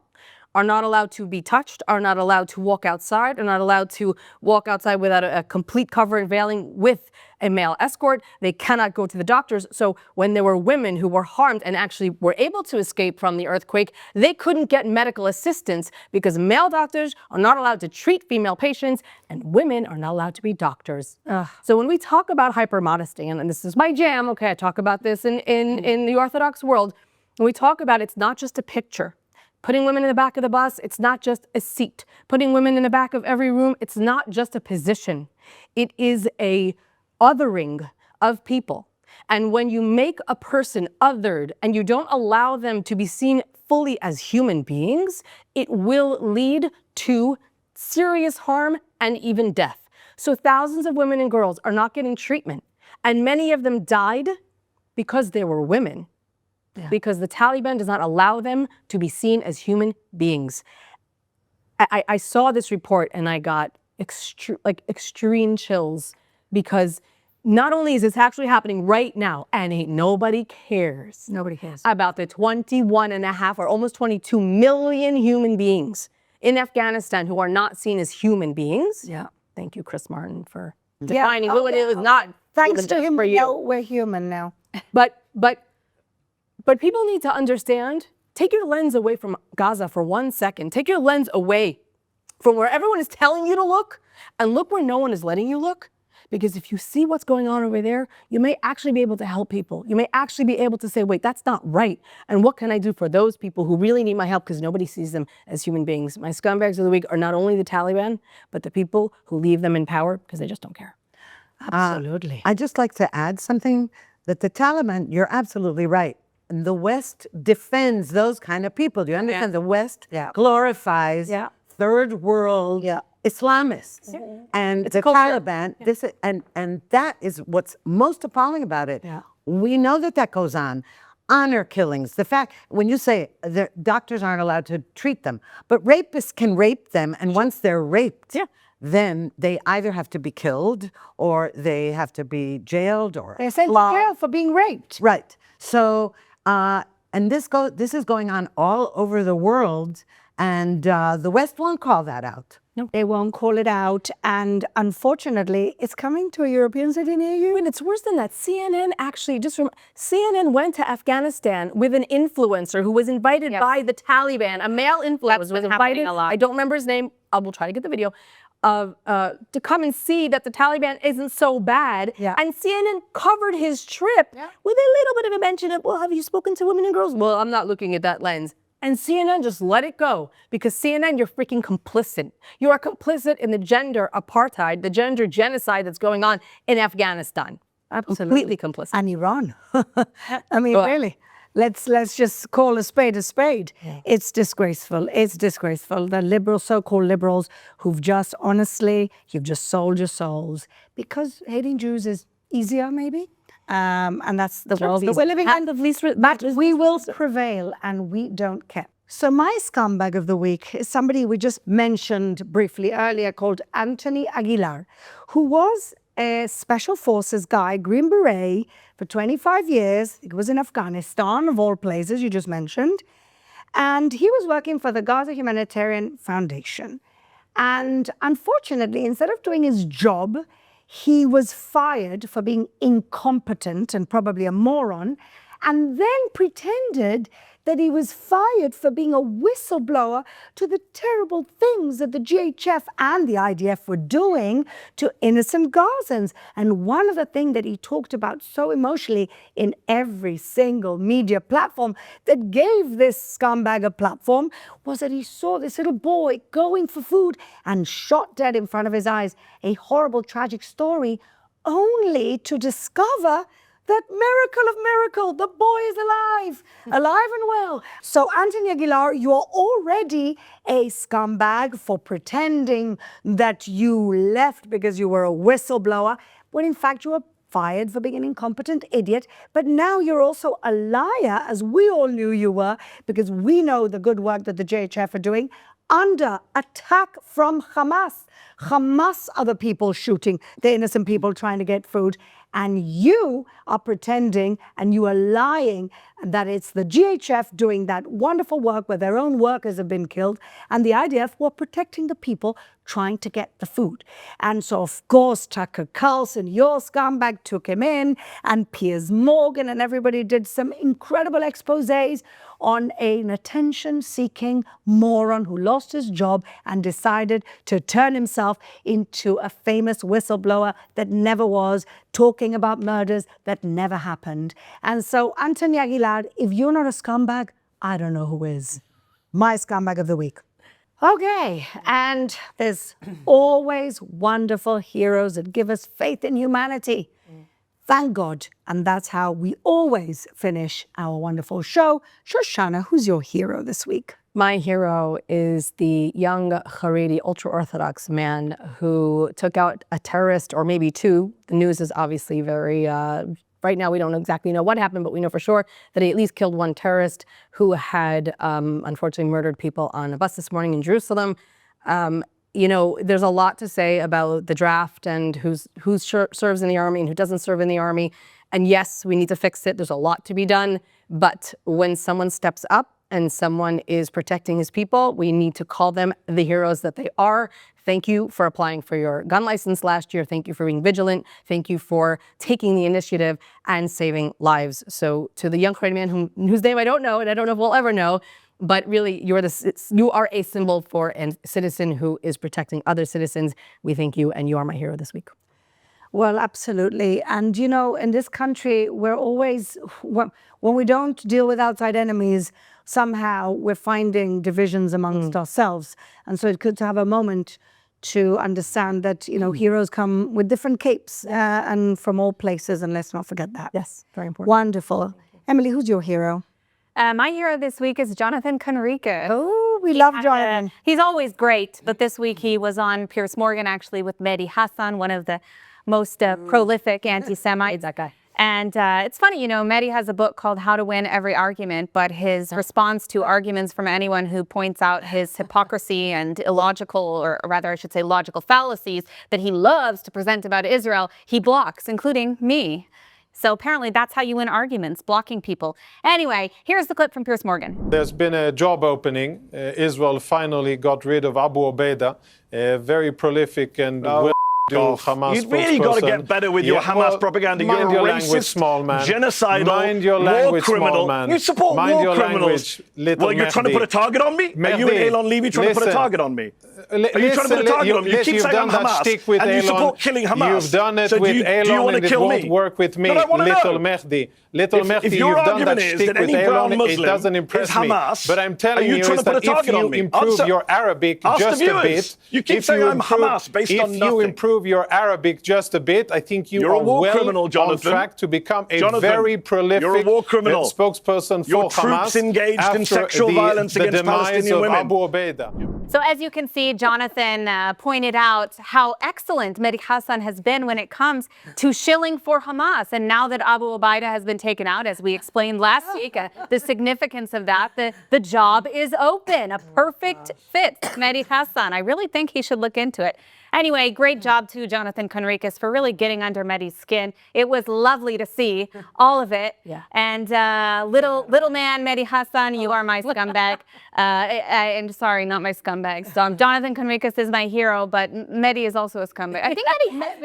are not allowed to be touched, are not allowed to walk outside, are not allowed to walk outside without a complete cover and veiling with a male escort. They cannot go to the doctors. So when there were women who were harmed and actually were able to escape from the earthquake, they couldn't get medical assistance because male doctors are not allowed to treat female patients and women are not allowed to be doctors. So when we talk about hypermodesty, and this is my jam, okay, I talk about this in the Orthodox world, when we talk about it's not just a picture. Putting women in the back of the bus, it's not just a seat. Putting women in the back of every room, it's not just a position. It is a othering of people. And when you make a person othered and you don't allow them to be seen fully as human beings, it will lead to serious harm and even death. So thousands of women and girls are not getting treatment. And many of them died because they were women. Because the Taliban does not allow them to be seen as human beings. I saw this report and I got extreme chills because not only is this actually happening right now and nobody cares. Nobody cares. About the 21.5 or almost 22 million human beings in Afghanistan who are not seen as human beings. Yeah. Thank you, Chris Martin, for defining who it is not. Thanks to him, for you. we're human now. But people need to understand, take your lens away from Gaza for 1 second. Take your lens away from where everyone is telling you to look and look where no one is letting you look. Because if you see what's going on over there, you may actually be able to help people. You may actually be able to say, wait, that's not right. And what can I do for those people who really need my help because nobody sees them as human beings? My scumbags of the week are not only the Taliban, but the people who leave them in power because they just don't care. Absolutely. I'd just like to add something that the Taliban, you're absolutely right. The West defends those kind of people. Do you understand? The West glorifies third world Islamists. And the Taliban, and that is what's most appalling about it. We know that goes on. Honor killings. The fact, when you say the doctors aren't allowed to treat them, but rapists can rape them, and once they're raped, then they either have to be killed or they have to be jailed or they're sent to jail for being raped. Right. So, and this is going on all over the world, and the West won't call that out. No, they won't call it out, and unfortunately, it's coming to a European city near you. And it's worse than that. CNN actually CNN went to Afghanistan with an influencer who was invited by the Taliban. A male influencer was invited. I don't remember his name. I will try to get the video. To come and see that the Taliban isn't so bad. And CNN covered his trip with a little bit of a mention of, well, have you spoken to women and girls? Well, I'm not looking at that lens. And CNN just let it go because CNN, you're freaking complicit. You are complicit in the gender apartheid, the gender genocide that's going on in Afghanistan. Absolutely. Completely complicit. And Iran. I mean, really. Let's just call a spade a spade. It's disgraceful. It's disgraceful. The liberals, so-called liberals, who've just, honestly, you've just sold your souls because hating Jews is easier, maybe. And that's the world that we're living in. But we will prevail, and we don't care. So my scumbag of the week is somebody we just mentioned briefly earlier called Anthony Aguilar, who was a Special Forces guy, Green Beret, for 25 years. He was in Afghanistan, of all places, you just mentioned. And he was working for the Gaza Humanitarian Foundation. And unfortunately, instead of doing his job, he was fired for being incompetent and probably a moron, and then pretended that he was fired for being a whistleblower to the terrible things that the GHF and the IDF were doing to innocent Gazans. And one of the things that he talked about so emotionally in every single media platform that gave this scumbag a platform was that he saw this little boy going for food and shot dead in front of his eyes. A horrible, tragic story, only to discover that miracle of miracle, the boy is alive and well. So Anthony Aguilar, you are already a scumbag for pretending that you left because you were a whistleblower, when in fact you were fired for being an incompetent idiot. But now you're also a liar, as we all knew you were, because we know the good work that the GHF are doing under attack from Hamas. Hamas are the people shooting the innocent people trying to get food. and you are pretending and you are lying that it's the GHF doing that wonderful work where their own workers have been killed, and the IDF were protecting the people trying to get the food. And so, of course, Tucker Carlson, your scumbag, took him in, and Piers Morgan and everybody did some incredible exposés on an attention-seeking moron who lost his job and decided to turn himself into a famous whistleblower that never was, talking about murders that never happened. And so, Anthony Aguilar, if you're not a scumbag, I don't know who is. My scumbag of the week. Okay, and there's always wonderful heroes that give us faith in humanity. Thank God. And that's how we always finish our wonderful show. Shoshanna, who's your hero this week? My hero is the young Haredi ultra-Orthodox man who took out a terrorist, or maybe two. The news is obviously very, right now we don't exactly know what happened, but we know for sure that he at least killed one terrorist who had unfortunately murdered people on a bus this morning in Jerusalem. You know, there's a lot to say about the draft and who serves in the army and who doesn't serve in the army. And yes, we need to fix it. There's a lot to be done. But when someone steps up and someone is protecting his people, we need to call them the heroes that they are. Thank you for applying for your gun license last year. Thank you for being vigilant. Thank you for taking the initiative and saving lives. So to the young Haredi man whose name I don't know, and I don't know if we'll ever know, but really, you are a symbol for a citizen who is protecting other citizens. We thank you, and you are my hero this week. Well, absolutely. And, you know, in this country, we're always, when we don't deal with outside enemies, somehow we're finding divisions amongst ourselves. And so it's good to have a moment to understand that, you know, heroes come with different capes and from all places. And let's not forget that. Yes, very important. Wonderful. Emily, who's your hero? My hero this week is Jonathan Conrique. Oh, we love Jonathan. He's always great, but this week he was on Piers Morgan, actually, with Mehdi Hassan, one of the most prolific anti-Semites. That guy. And it's funny, you know, Mehdi has a book called How to Win Every Argument, but his response to arguments from anyone who points out his hypocrisy and illogical, or rather I should say logical fallacies that he loves to present about Israel, he blocks, including me. So apparently that's how you win arguments, blocking people. Anyway, here's the clip from Piers Morgan. There's been a job opening. Israel finally got rid of Abu Ubaidah, a very prolific and Hamas You've really got to get better with your Hamas propaganda. You're a racist, small man. genocidal, war criminal. Man. You support war criminals. Well, you're trying to put a target on me? Are you and Elon Levy trying to put a target on me? Are you trying to put a target on me? You keep saying I'm Hamas, and you support killing Hamas. You've done it with Elon, and it won't work with me, Little Mehdi. Little Mehdi, you've done that shtick with Elon, it doesn't impress me. But I'm telling you is that if you improve your Arabic just a bit, you keep saying I'm Hamas based on nothing. If you improve your Arabic just a bit, I think you are well on track to become a very prolific spokesperson for Hamas engaged in sexual violence against Palestinian women. Abu Ubaidah. So as you can see, Jonathan pointed out how excellent Mehdi Hassan has been when it comes to shilling for Hamas. And now that Abu Ubaidah has been taken out, as we explained last week, the significance of that, the job is open. A perfect fit, Mehdi Hassan. I really think he should look into it. Anyway, great job to Jonathan Conrique for really getting under Mehdi's skin. It was lovely to see all of it. Yeah. And little man Mehdi Hassan, you are my scumbag. I'm sorry, not my scumbag. So Jonathan Conrique is my hero, but Mehdi is also a scumbag. I think Mehdi has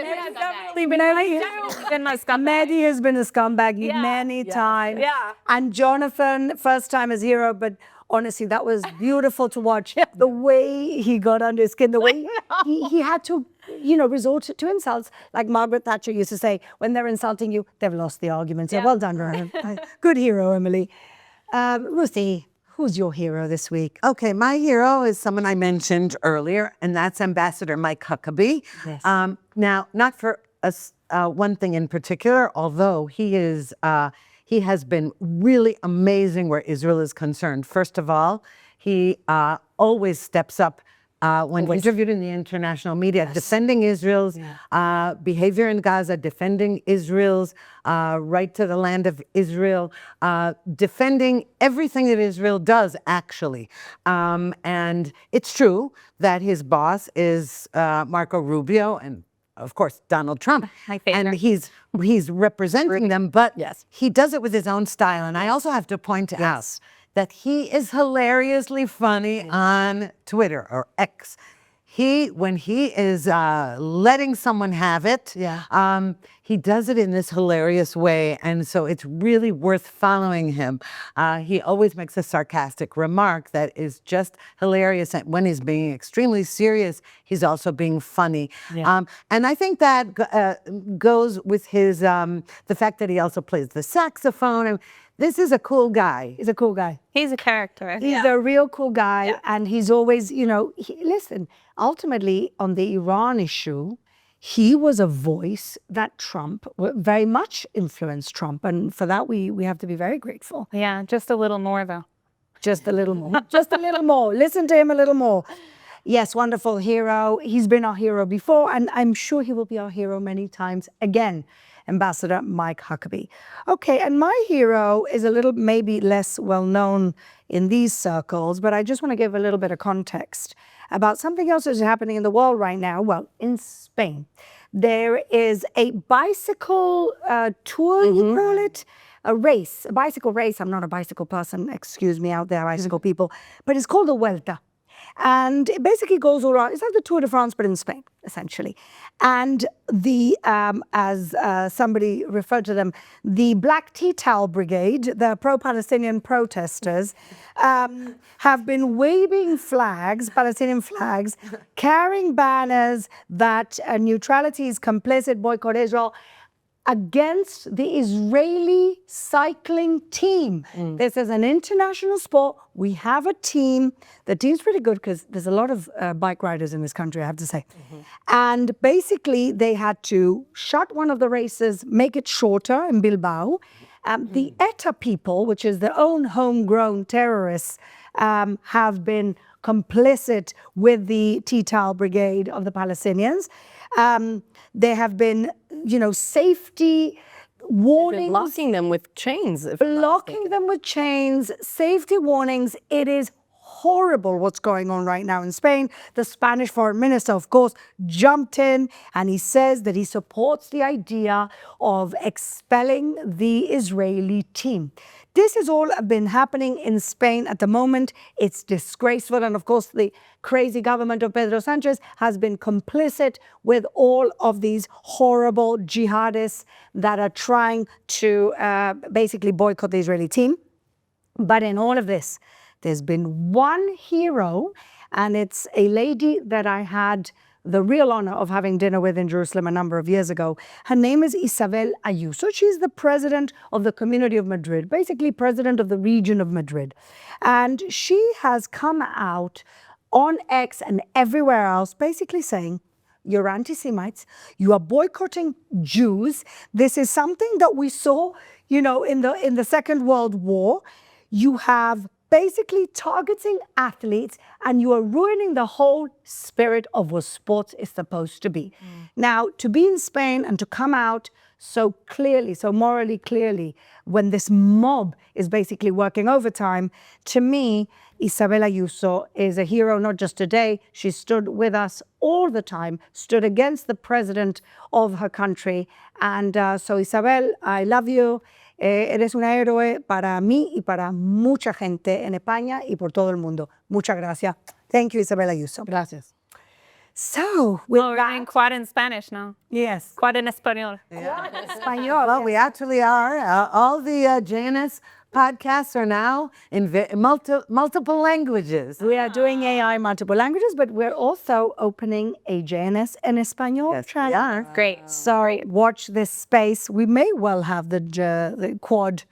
been a scumbag. Mehdi has been a scumbag many times. Yeah. And Jonathan, first time as hero, but honestly, that was beautiful to watch. The way he got under his skin, the way he had to, you know, resort to insults. Like Margaret Thatcher used to say, when they're insulting you, they've lost the argument. So well done, Rohan. Good hero, Emily. Ruthie, who's your hero this week? Okay, my hero is someone I mentioned earlier, and that's Ambassador Mike Huckabee. Yes. Now, not for us, one thing in particular, although he has been really amazing where Israel is concerned. First of all, he always steps up when interviewed in the international media, defending Israel's behavior in Gaza, defending Israel's right to the land of Israel, defending everything that Israel does, actually. And it's true that his boss is Marco Rubio, and of course, Donald Trump. My favorite. And he's representing them, but Yes. he does it with his own style. And I also have to point out that he is hilariously funny on Twitter or X. When he is letting someone have it, he does it in this hilarious way, and so it's really worth following him. He always makes a sarcastic remark that is just hilarious, and when he's being extremely serious, he's also being funny. And I think that goes with his the fact that he also plays the saxophone. And this is a cool guy. He's a cool guy. He's a character. He's a real cool guy, and he's always, listen, ultimately on the Iran issue, he was a voice that Trump very much influenced Trump, and for that we have to be very grateful. Yeah, just a little more though. Just a little more. Just a little more. Listen to him a little more. Yes, wonderful hero. He's been our hero before, and I'm sure he will be our hero many times again. Ambassador Mike Huckabee. Okay, and my hero is a little maybe less well known in these circles, but I just want to give a little bit of context about something else that's happening in the world right now. Well, in Spain, there is a bicycle tour, you call it? A race, a bicycle race. I'm not a bicycle person, excuse me out there, bicycle people, but it's called the Vuelta. And it basically goes all around. It's like the Tour de France, but in Spain, essentially. And the, as somebody referred to them, the Black Tea Towel Brigade, the pro-Palestinian protesters, have been waving flags, Palestinian flags, carrying banners that neutrality is complicit, boycott Israel, against the Israeli cycling team. This is an international sport. We have a team. The team's pretty good because there's a lot of bike riders in this country, I have to say. And basically, they had to shut one of the races, make it shorter in Bilbao. The ETA people, which is their own homegrown terrorists, have been complicit with the Tea Towel Brigade of the Palestinians. There have been, safety warnings. Locking them with chains. Blocking them with chains, safety warnings. It is horrible what's going on right now in Spain. The Spanish foreign minister, of course, jumped in and he says that he supports the idea of expelling the Israeli team. This has all been happening in Spain at the moment. It's disgraceful. And of course, the crazy government of Pedro Sanchez has been complicit with all of these horrible jihadists that are trying to basically boycott the Israeli team. But in all of this, there's been one hero, and it's a lady that I had the real honor of having dinner with in Jerusalem a number of years ago. Her name is Isabel Ayuso. She's the president of the Community of Madrid, basically president of the region of Madrid. And she has come out on X and everywhere else, basically saying, you're anti-Semites, you are boycotting Jews. This is something that we saw, in the Second World War. You have basically targeting athletes, and you are ruining the whole spirit of what sports is supposed to be. Now, to be in Spain and to come out so clearly, so morally clearly, when this mob is basically working overtime, to me, Isabel Ayuso is a hero, not just today. She stood with us all the time, stood against the president of her country. And so, Isabel, I love you. Eres un héroe para mí y para mucha gente en España y por todo el mundo. Muchas gracias. Thank you, Isabel Ayuso. Gracias. So, we're doing quad in Spanish now. Yes. Quad in español. Quad in español. Well, we actually are. All the JNS podcasts are now in multiple languages. We are doing AI multiple languages, but we're also opening a JNS en español channel. Yeah. Great. Sorry, watch this space. We may well have the quad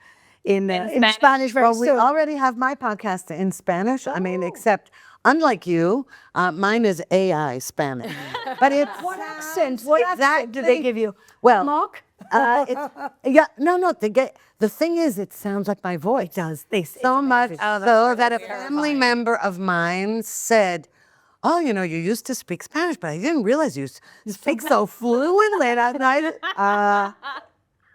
in Spanish very soon. Well, we already have my podcast in Spanish. I mean, except unlike you, mine is AI Spanish. But it's What accent did they give you? Well, Mark? The thing is, it sounds like my voice. It does. So much so that a family member of mine said, oh, you used to speak Spanish, but I didn't realize you speak so fluently.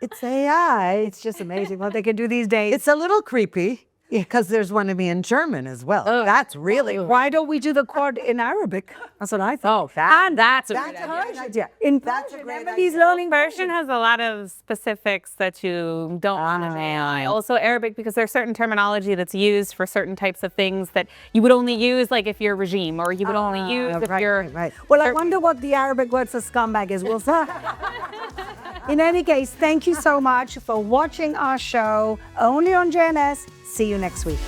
It's AI. It's just amazing what they can do these days. It's a little creepy. Because there's one to be in German as well. That's really. Why don't we do the quad in Arabic? That's what I thought. That's a That's great a idea. great idea. In Persian, Emily's learning Persian has a lot of specifics that you don't want to know. Also Arabic, because there's certain terminology that's used for certain types of things that you would only use like if you're a regime, or you would only use if you're... Right. Well, I wonder what the Arabic word for scumbag is. We'll see. In any case, thank you so much for watching our show only on JNS. See you next week.